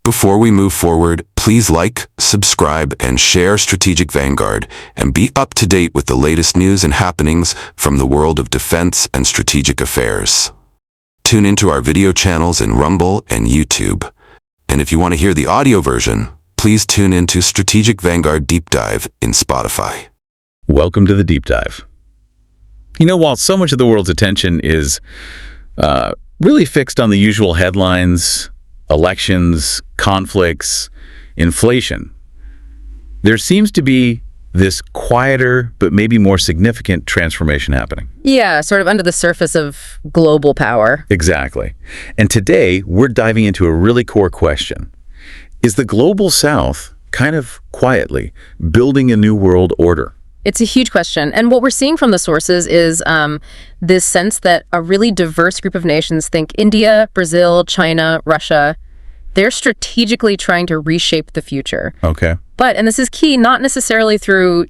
Before we move forward, please like, subscribe, and share Strategic Vanguard and be up to date with the latest news and happenings from the world of defense and strategic affairs. Tune into our video channels in Rumble and YouTube. And if you want to hear the audio version, please tune into Strategic Vanguard Deep Dive in Spotify. Welcome to the Deep Dive. While so much of the world's attention is really fixed on the usual headlines, elections, conflicts, inflation, there seems to be this quieter but maybe more significant transformation happening. Yeah, sort of under the surface of global power. Exactly. And today, we're diving into a really core question. Is the global South kind of quietly building a new world order? It's a huge question. And what we're seeing from the sources is this sense that a really diverse group of nations, think India, Brazil, China, Russia, they're strategically trying to reshape the future. Okay. But, and this is key, not necessarily through,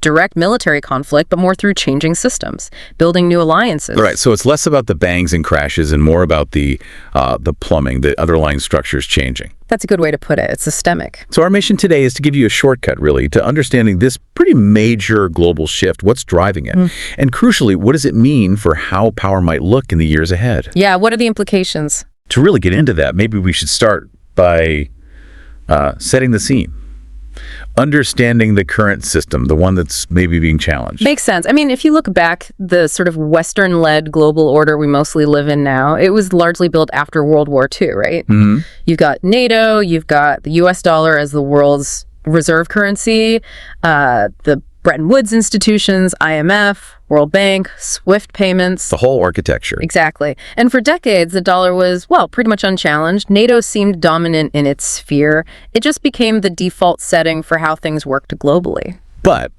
direct military conflict, but more through changing systems, building new alliances. All right, so it's less about the bangs and crashes and more about the plumbing, the underlying structures changing. That's a good way to put it. It's systemic. So our mission today is to give you a shortcut, really, to understanding this pretty major global shift, what's driving it, and crucially, what does it mean for how power might look in the years ahead? Yeah, what are the implications? To really get into that, maybe we should start by setting the scene. Understanding the current system, the one that's maybe being challenged. Makes sense. I mean, if you look back, the sort of Western-led global order we mostly live in now, it was largely built after World War II, right? Mm-hmm. You've got NATO, you've got the US dollar as the world's reserve currency, the Bretton Woods institutions, IMF, World Bank, SWIFT payments. The whole architecture. Exactly. And for decades, the dollar was, pretty much unchallenged. NATO seemed dominant in its sphere. It just became the default setting for how things worked globally. But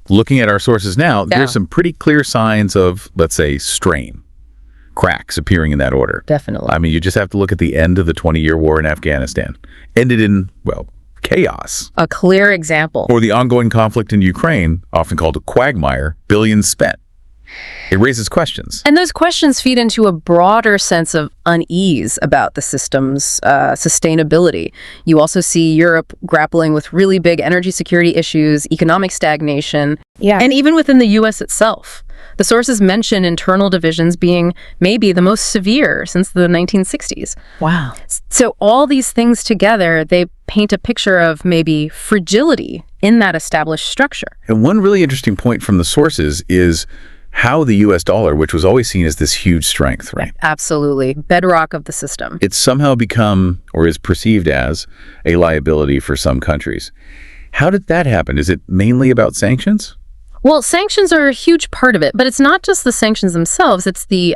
looking at our sources now, there's some pretty clear signs of, let's say, strain. Cracks appearing in that order. Definitely. I mean, you just have to look at the end of the 20-year war in Afghanistan. Ended in, chaos. A clear example. Or the ongoing conflict in Ukraine, often called a quagmire, billions spent. It raises questions. And those questions feed into a broader sense of unease about the system's sustainability. You also see Europe grappling with really big energy security issues, economic stagnation, and even within the U.S. itself. The sources mention internal divisions being maybe the most severe since the 1960s. Wow. So all these things together, they paint a picture of maybe fragility in that established structure. And one really interesting point from the sources is how the U.S. dollar, which was always seen as this huge strength, right? Absolutely. Bedrock of the system. It's somehow become, or is perceived as, a liability for some countries. How did that happen? Is it mainly about sanctions? Well, sanctions are a huge part of it, but it's not just the sanctions themselves. It's the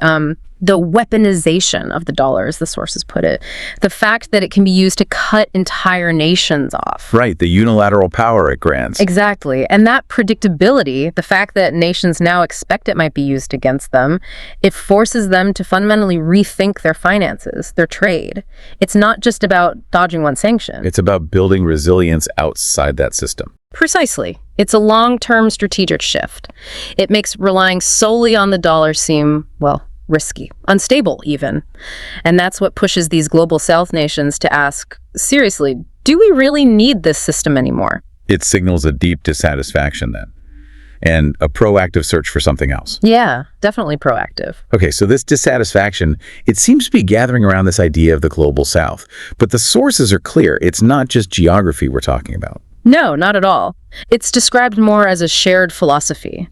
weaponization of the dollar, as the sources put it. The fact that it can be used to cut entire nations off. Right, the unilateral power it grants. Exactly. And that predictability, the fact that nations now expect it might be used against them, it forces them to fundamentally rethink their finances, their trade. It's not just about dodging one sanction. It's about building resilience outside that system. Precisely. It's a long-term strategic shift. It makes relying solely on the dollar seem, risky, unstable even. And that's what pushes these global South nations to ask, seriously, do we really need this system anymore? It signals a deep dissatisfaction then, and a proactive search for something else. Yeah, definitely proactive. Okay, so this dissatisfaction, it seems to be gathering around this idea of the global South. But the sources are clear. It's not just geography we're talking about. No, not at all. It's described more as a shared philosophy,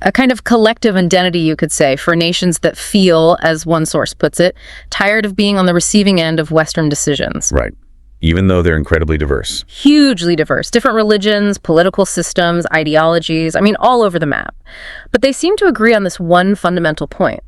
a kind of collective identity, you could say, for nations that feel, as one source puts it, tired of being on the receiving end of Western decisions. Right. Even though they're incredibly diverse. Hugely diverse. Different religions, political systems, ideologies, all over the map. But they seem to agree on this one fundamental point.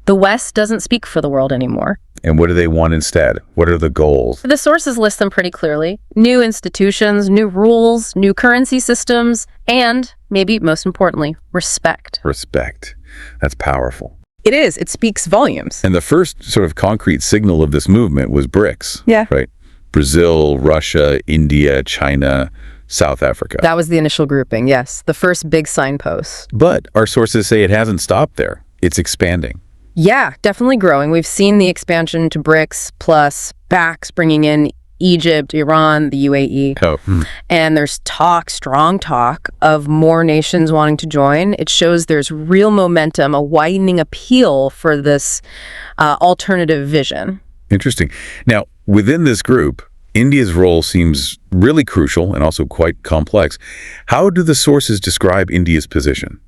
The West doesn't speak for the world anymore. And what do they want instead? What are the goals? The sources list them pretty clearly. New institutions, new rules, new currency systems, and, maybe most importantly, respect. Respect. That's powerful. It is. It speaks volumes. And the first sort of concrete signal of this movement was BRICS. Yeah. Right? Brazil, Russia, India, China, South Africa. That was the initial grouping, yes. The first big signpost. But our sources say it hasn't stopped there. It's expanding. Yeah, definitely growing. We've seen the expansion to BRICS plus BACS bringing in Egypt, Iran, the UAE. And there's strong talk of more nations wanting to join. It shows there's real momentum, a widening appeal for this alternative vision. Interesting. Now, within this group, India's role seems really crucial and also quite complex. How do the sources describe India's position?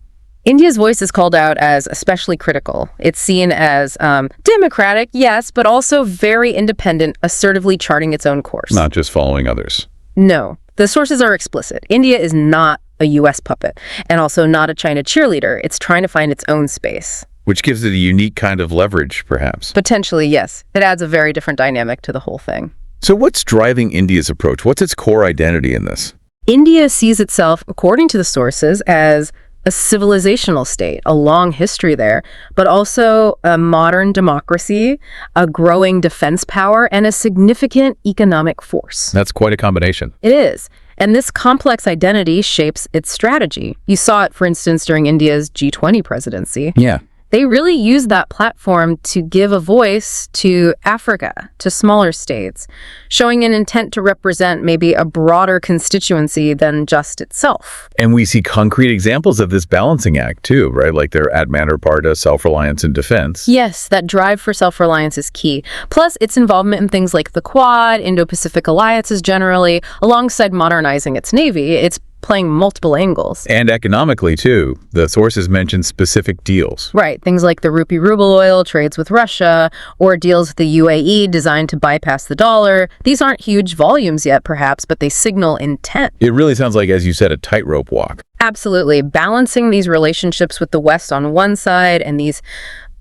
India's voice is called out as especially critical. It's seen as democratic, yes, but also very independent, assertively charting its own course. Not just following others. No. The sources are explicit. India is not a U.S. puppet, and also not a China cheerleader. It's trying to find its own space. Which gives it a unique kind of leverage, perhaps. Potentially, yes. It adds a very different dynamic to the whole thing. So what's driving India's approach? What's its core identity in this? India sees itself, according to the sources, as a civilizational state, a long history there, but also a modern democracy, a growing defense power, and a significant economic force. That's quite a combination. It is. And this complex identity shapes its strategy. You saw it, for instance, during India's G20 presidency. Yeah. They really used that platform to give a voice to Africa, to smaller states, showing an intent to represent maybe a broader constituency than just itself. And we see concrete examples of this balancing act too, right? Like their Atmanirbharta self-reliance in defense. Yes, that drive for self-reliance is key. Plus, its involvement in things like the Quad, Indo-Pacific alliances generally, alongside modernizing its navy, it's playing multiple angles. And economically, too. The sources mention specific deals. Right. Things like the rupee ruble oil trades with Russia, or deals with the UAE designed to bypass the dollar. These aren't huge volumes yet, perhaps, but they signal intent. It really sounds like, as you said, a tightrope walk. Absolutely. Balancing these relationships with the West on one side and these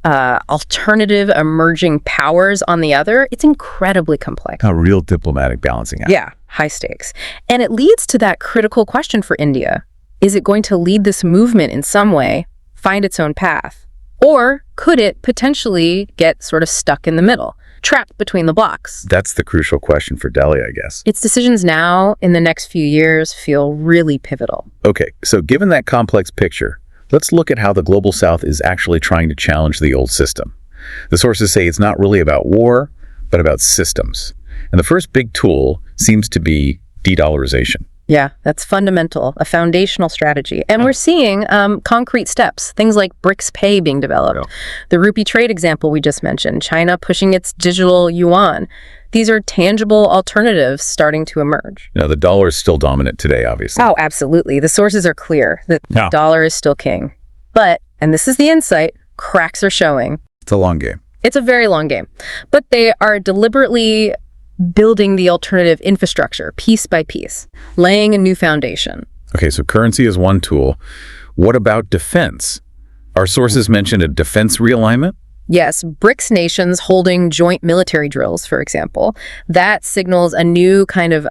alternative emerging powers on the other, it's incredibly complex. A real diplomatic balancing act. Yeah, high stakes. And it leads to that critical question for India. Is it going to lead this movement in some way, find its own path? Or could it potentially get sort of stuck in the middle, trapped between the blocks? That's the crucial question for Delhi, I guess. Its decisions now, in the next few years, feel really pivotal. Okay, so given that complex picture, let's look at how the Global South is actually trying to challenge the old system. The sources say it's not really about war, but about systems. And the first big tool seems to be de-dollarisation. Yeah, that's fundamental, a foundational strategy. And we're seeing concrete steps, things like BRICS Pay being developed. Yeah. The rupee trade example we just mentioned, China pushing its digital yuan. These are tangible alternatives starting to emerge. Now, the dollar is still dominant today, obviously. Oh, absolutely. The sources are clear. The dollar is still king. But, and this is the insight, cracks are showing. It's a long game. It's a very long game. But they are deliberately building the alternative infrastructure piece by piece, laying a new foundation. Okay, so currency is one tool. What about defense? Our sources mentioned a defense realignment? Yes, BRICS nations holding joint military drills, for example. That signals a new kind of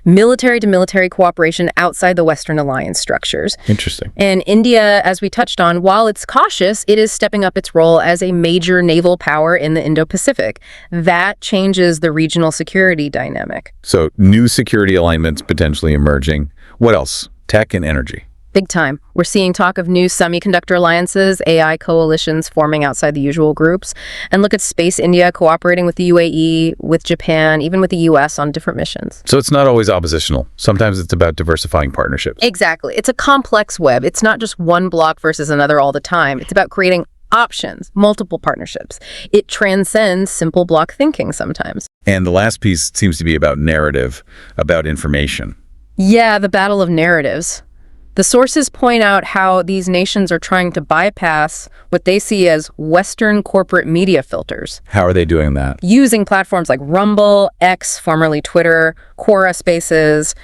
military-to-military cooperation outside the Western alliance structures. Interesting. And India, as we touched on, while it's cautious, it is stepping up its role as a major naval power in the Indo-Pacific. That changes the regional security dynamic. So new security alignments potentially emerging. What else? Tech and energy. Big time. We're seeing talk of new semiconductor alliances, AI coalitions forming outside the usual groups. And look at Space India cooperating with the UAE, with Japan, even with the US on different missions. So it's not always oppositional. Sometimes it's about diversifying partnerships. Exactly. It's a complex web. It's not just one block versus another all the time. It's about creating options, multiple partnerships. It transcends simple block thinking sometimes. And the last piece seems to be about narrative, about information. Yeah, the battle of narratives. The sources point out how these nations are trying to bypass what they see as Western corporate media filters. How are they doing that? Using platforms like Rumble, X, formerly Twitter, Quora Spaces,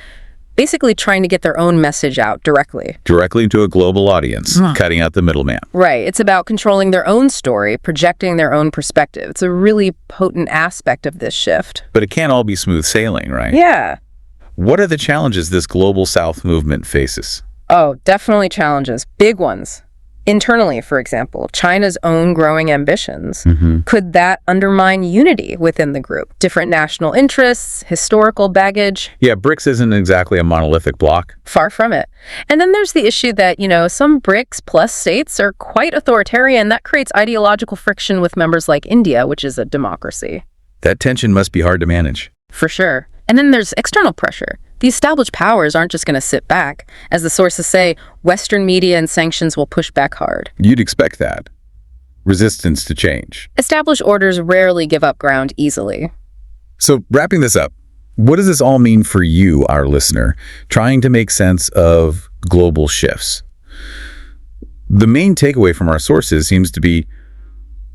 basically trying to get their own message out directly. Directly to a global audience, cutting out the middleman. Right. It's about controlling their own story, projecting their own perspective. It's a really potent aspect of this shift. But it can't all be smooth sailing, right? Yeah. What are the challenges this Global South movement faces? Oh, definitely challenges. Big ones. Internally, for example, China's own growing ambitions. Could that undermine unity within the group? Different national interests, historical baggage? Yeah, BRICS isn't exactly a monolithic bloc. Far from it. And then there's the issue that, some BRICS plus states are quite authoritarian. That creates ideological friction with members like India, which is a democracy. That tension must be hard to manage. For sure. And then there's external pressure. The established powers aren't just going to sit back. As the sources say, Western media and sanctions will push back hard. You'd expect that. Resistance to change. Established orders rarely give up ground easily. So, wrapping this up, what does this all mean for you, our listener, trying to make sense of global shifts? The main takeaway from our sources seems to be,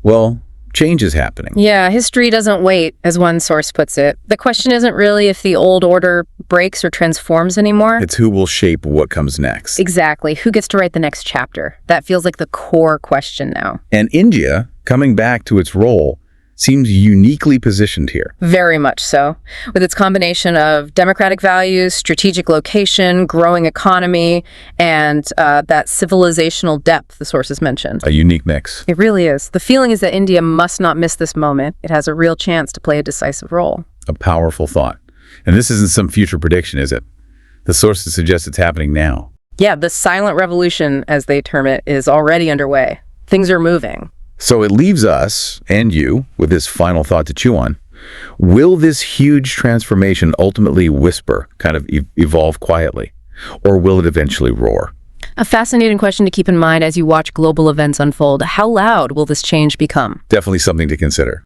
well, change is happening. Yeah, history doesn't wait, as one source puts it. The question isn't really if the old order breaks or transforms anymore. It's who will shape what comes next. Exactly. Who gets to write the next chapter? That feels like the core question now. And India, coming back to its role, seems uniquely positioned here. Very much so. With its combination of democratic values, strategic location, growing economy, and that civilizational depth the sources mentioned. A unique mix. It really is. The feeling is that India must not miss this moment. It has a real chance to play a decisive role. A powerful thought. And this isn't some future prediction, is it? The sources suggest it's happening now. Yeah, the silent revolution, as they term it, is already underway. Things are moving. So it leaves us, and you, with this final thought to chew on. Will this huge transformation ultimately whisper, kind of evolve quietly? Or will it eventually roar? A fascinating question to keep in mind as you watch global events unfold. How loud will this change become? Definitely something to consider.